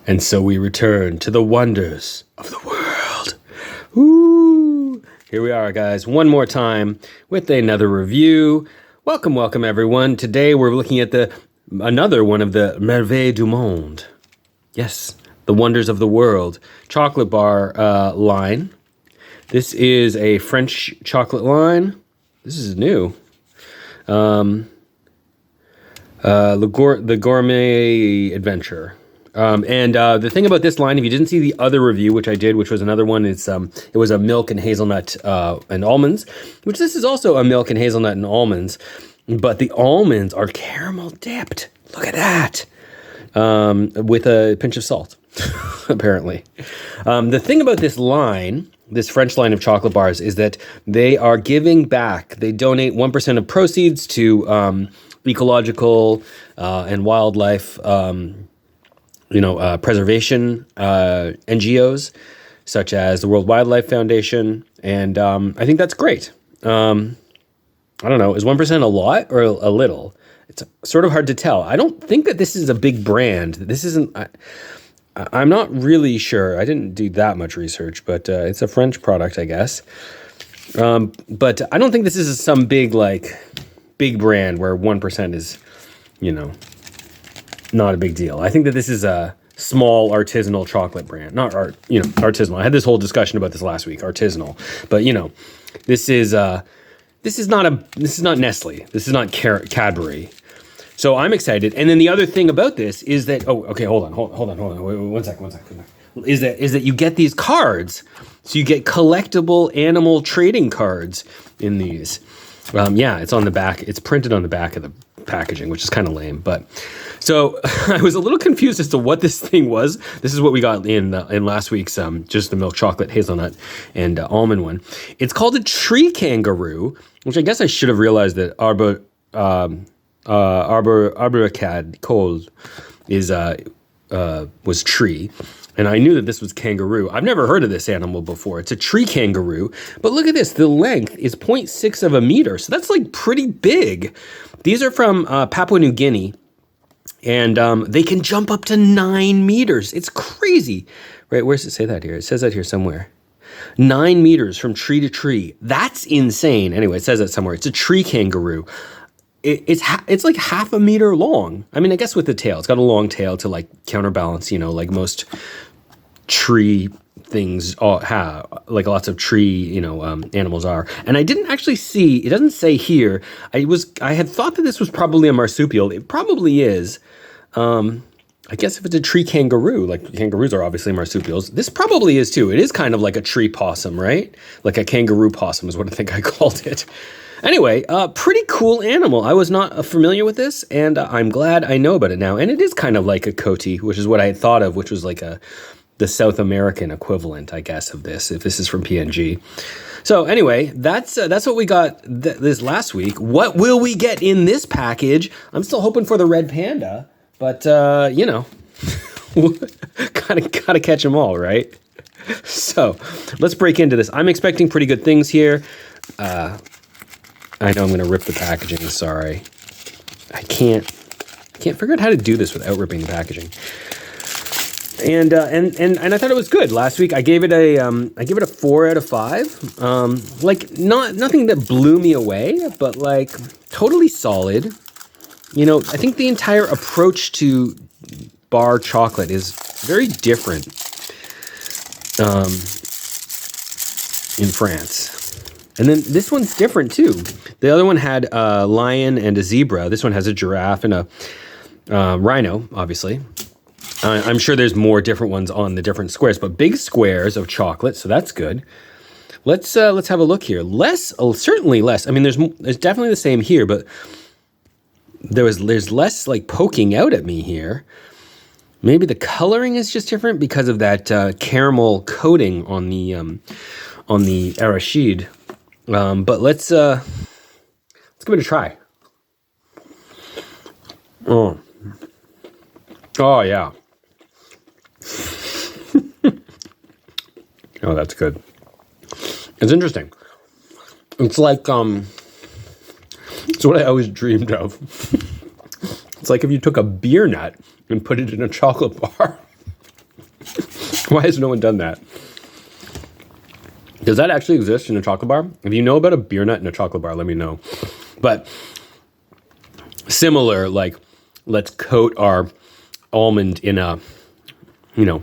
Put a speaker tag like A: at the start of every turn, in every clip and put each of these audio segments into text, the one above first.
A: And so we return to the wonders of the world. Woo! Here we are, guys, one more time with another review. Welcome, welcome, everyone. Today we're looking at another one of the Merveilles du Monde. Yes, the wonders of the world chocolate bar line. This is a French chocolate line. This is new. The Gourmet Adventure. The thing about this line, if you didn't see the other review, which I did, which was another one, it was a milk and hazelnut and almonds, which this is also a milk and hazelnut and almonds, but the almonds are caramel dipped. Look at that. With a pinch of salt, apparently. The thing about this line, this French line of chocolate bars, is that they are giving back. They donate 1% of proceeds to ecological and wildlife preservation NGOs, such as the World Wildlife Foundation. And I think that's great. I don't know, is 1% a lot or a little? It's sort of hard to tell. I don't think that this is a big brand. This isn't, I'm not really sure. I didn't do that much research, but it's a French product, I guess. But I don't think this is some big brand where 1% is, not a big deal. I think that this is a small artisanal chocolate brand, not artisanal. I had this whole discussion about this last week, artisanal. But this is not Nestle. This is not Cadbury. So I'm excited. And then the other thing about this is that hold on. Wait, one second. Is that you get these cards. So you get collectible animal trading cards in these. It's on the back. It's printed on the back of the packaging, which is kind of lame. But so I was a little confused as to what this thing was. This is what we got in last week's just the milk chocolate hazelnut and almond one. It's called a tree kangaroo, which I guess I should have realized that arboricad cold was tree. And I knew that this was kangaroo. I've never heard of this animal before. It's a tree kangaroo. But look at this. The length is 0.6 of a meter. So that's pretty big. These are from Papua New Guinea. And they can jump up to 9 meters. It's crazy. Right, where does it say that here? It says that here somewhere. 9 meters from tree to tree. That's insane. Anyway, it says that somewhere. It's a tree kangaroo. It's like half a meter long. I mean, I guess with the tail. It's got a long tail to counterbalance, like most tree things have, like lots of tree, animals are. And I didn't actually see, it doesn't say here. I had thought that this was probably a marsupial. It probably is. I guess if it's a tree kangaroo, kangaroos are obviously marsupials, this probably is too. It is kind of like a tree possum, right? Like a kangaroo possum is what I think I called it. Anyway, pretty cool animal. I was not familiar with this, and I'm glad I know about it now. And it is kind of like a coati, which is what I had thought of, which was the South American equivalent, I guess, of this, if this is from PNG. So anyway, that's what we got this last week. What will we get in this package? I'm still hoping for the red panda, but, gotta catch them all, right? So let's break into this. I'm expecting pretty good things here. I know I'm going to rip the packaging. Sorry. I can't figure out how to do this without ripping the packaging. And I thought it was good. Last week I gave it a 4 out of 5. Nothing that blew me away, but totally solid. I think the entire approach to bar chocolate is very different in France. And then this one's different too. The other one had a lion and a zebra. This one has a giraffe and a rhino, obviously. I'm sure there's more different ones on the different squares, but big squares of chocolate, so that's good. Let's have a look here. Certainly less. I mean, there's definitely the same here, but there's less poking out at me here. Maybe the coloring is just different because of that caramel coating on the arachide. But let's give it a try. Oh yeah. Oh, that's good. It's interesting. It's it's what I always dreamed of. It's like if you took a beer nut and put it in a chocolate bar. Why has no one done that? Does that actually exist in a chocolate bar? If you know about a beer nut in a chocolate bar, let me know. But similar, like, let's coat our almond in a, you know,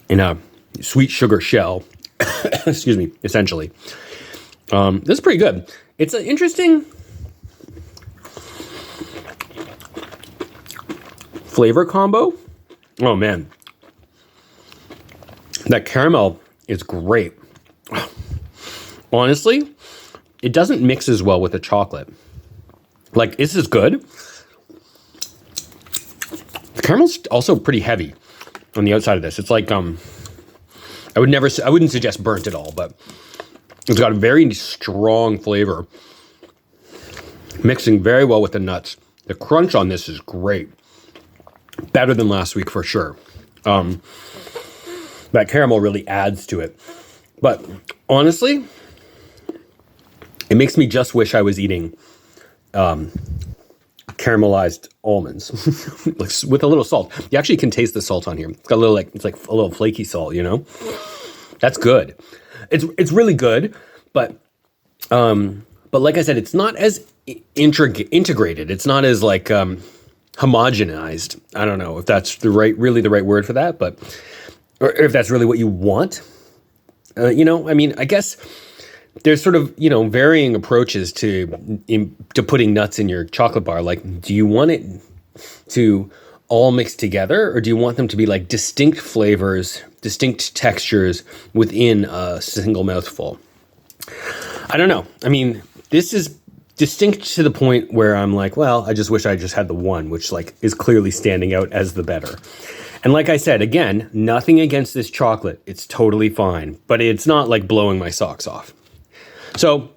A: in a sweet sugar shell. Excuse me, essentially. This is pretty good. It's an interesting flavor combo. Oh, man. That caramel is great. Honestly, it doesn't mix as well with the chocolate. Like, this is good. The caramel's also pretty heavy on the outside of this. It's like, I wouldn't suggest burnt at all, but it's got a very strong flavor, mixing very well with the nuts. The crunch on this is great. Better than last week for sure. That caramel really adds to it. But honestly, it makes me just wish I was eating caramelized almonds like, with a little salt. You actually can taste the salt on here. It's got a little it's like a little flaky salt, you know? That's good. It's really good, but like I said, it's not as integrated. It's not as like homogenized. I don't know if that's really the right word for that, but or if that's really what you want. You know, I mean, I guess there's sort of, you know, varying approaches to putting nuts in your chocolate bar. Like, do you want it to all mix together, or do you want them to be like distinct flavors, distinct textures within a single mouthful? I don't know. I mean, this is distinct to the point where I'm like, well, I just wish I just had the one, which like is clearly standing out as the better. And like I said, again, nothing against this chocolate. It's totally fine, but it's not like blowing my socks off. So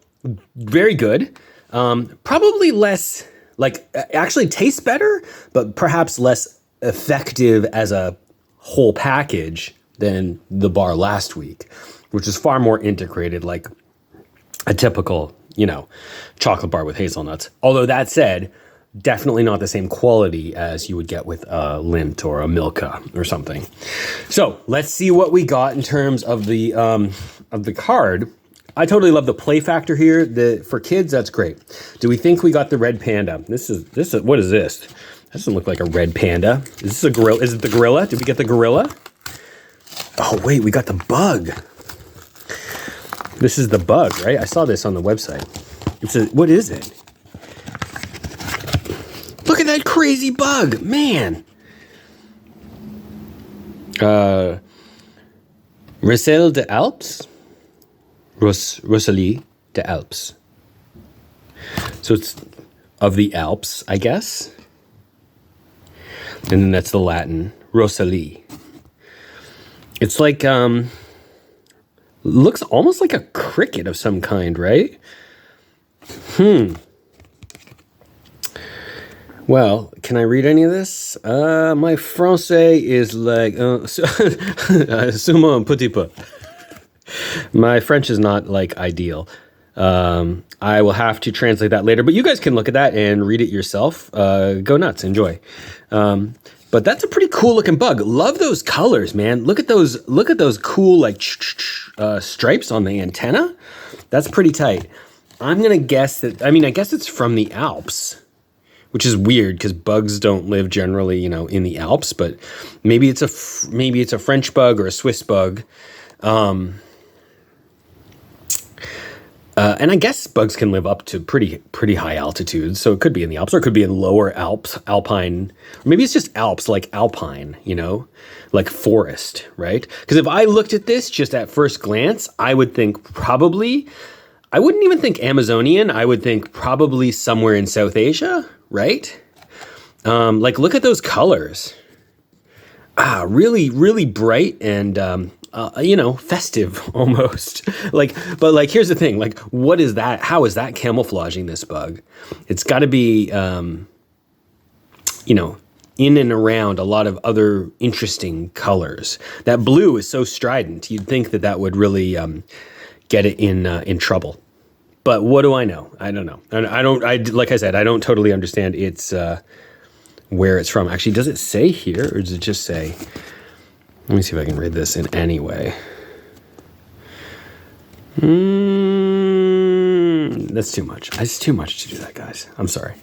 A: very good. Probably less, like, actually tastes better, but perhaps less effective as a whole package than the bar last week, which is far more integrated, like a typical, you know, chocolate bar with hazelnuts. Although that said, definitely not the same quality as you would get with a Lindt or a Milka or something. So let's see what we got in terms of the card. I totally love the play factor here. For kids, that's great. Do we think we got the red panda? This is what is this? That doesn't look like a red panda. Is this a gorilla? Is it the gorilla? Did we get the gorilla? Oh wait, we got the bug. This is the bug, right? I saw this on the website. What is it? Look at that crazy bug, man. Rosalie des Alpes? Rosalie des Alpes. So it's of the Alps, I guess. And then that's the Latin, Rosalie. It's like, looks almost like a cricket of some kind, right? Well, can I read any of this? My français is like, sûrement un petit peu. My French is not like ideal. I will have to translate that later, but you guys can look at that and read it yourself. Go nuts, enjoy. But that's a pretty cool looking bug. Love those colors, man. Look at those cool like stripes on the antenna. That's pretty tight. I'm gonna guess that. I mean, I guess it's from the Alps, which is weird because bugs don't live generally, you know, in the Alps. But maybe it's a French bug or a Swiss bug. And I guess bugs can live up to pretty high altitudes, so it could be in the Alps, or it could be in lower Alps, alpine, or maybe it's just Alps, like alpine, you know, like forest, right? Because if I looked at this just at first glance, I would think probably, I wouldn't even think Amazonian, I would think probably somewhere in South Asia, right? Like, look at those colors. Really, really bright and, you know, festive almost. But here's the thing. Like, what is that? How is that camouflaging this bug? It's got to be, you know, in and around a lot of other interesting colors. That blue is so strident. You'd think that would really get it in trouble. But what do I know? I don't know. Like I said, I don't totally understand its where it's from. Actually, does it say here, or does it just say? Let me see if I can read this in any way. That's too much. It's too much to do that, guys. I'm sorry.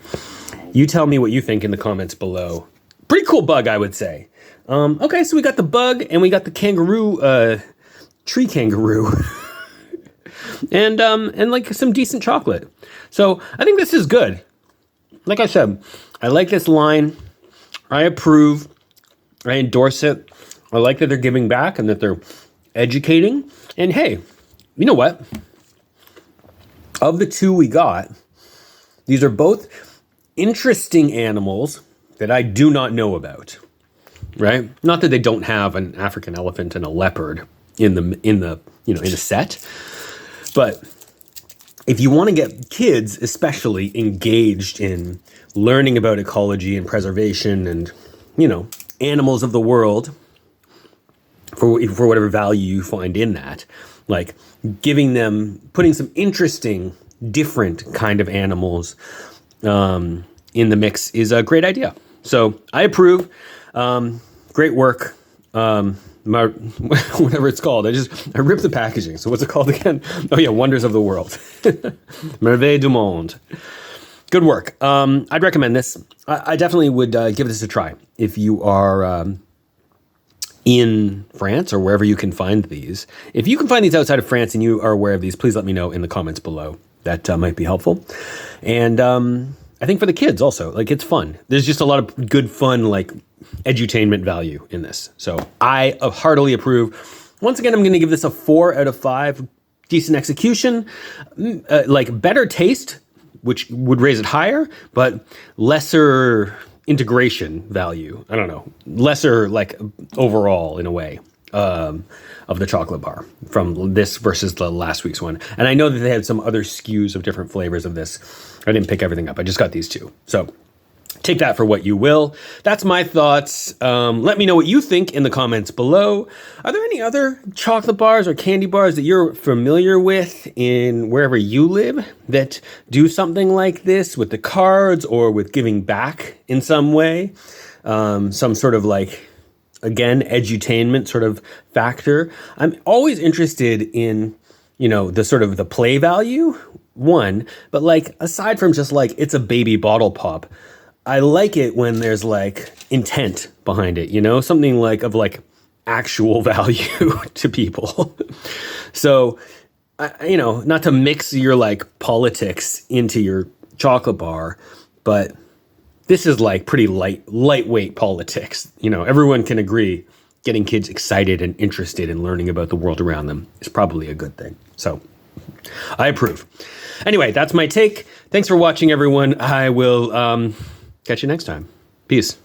A: You tell me what you think in the comments below. Pretty cool bug, I would say. Okay, so we got the bug and we got the kangaroo, tree kangaroo. and like some decent chocolate. So I think this is good. Like I said, I like this line. I approve. I endorse it. I like that they're giving back and that they're educating. And hey, you know what? Of the two we got, these are both interesting animals that I do not know about, right? Not that they don't have an African elephant and a leopard in the set, but if you want to get kids especially engaged in learning about ecology and preservation and, animals of the world for whatever value you find in that, like putting some interesting, different kind of animals in the mix is a great idea. So I approve. Great work. Whatever it's called. I ripped the packaging. So what's it called again? Oh yeah, Wonders of the World. Merveilles du Monde. Good work. I'd recommend this. I definitely would give this a try if you are in France or wherever you can find these. If you can find these outside of France and you are aware of these, please let me know in the comments below. That might be helpful. And I think for the kids also, like, it's fun. There's just a lot of good fun, like, edutainment value in this. So I heartily approve. Once again, I'm going to give this a 4 out of 5. Decent execution, like better taste, which would raise it higher, but lesser integration value. I don't know, lesser like overall in a way of the chocolate bar from this versus the last week's one. And I know that they had some other SKUs of different flavors of this. I didn't pick everything up. I just got these two. So take that for what you will. That's my thoughts. Let me know what you think in the comments below. Are there any other chocolate bars or candy bars that you're familiar with in wherever you live that do something like this with the cards or with giving back in some way? Some sort of like, again, edutainment sort of factor. I'm always interested in, the sort of the play value, one, but like aside from just like it's a baby bottle pop, I like it when there's like intent behind it, something like of like actual value to people. So, not to mix your like politics into your chocolate bar, but this is like pretty lightweight politics. Everyone can agree getting kids excited and interested in learning about the world around them is probably a good thing. So I approve. Anyway, that's my take. Thanks for watching, everyone. I will catch you next time. Peace.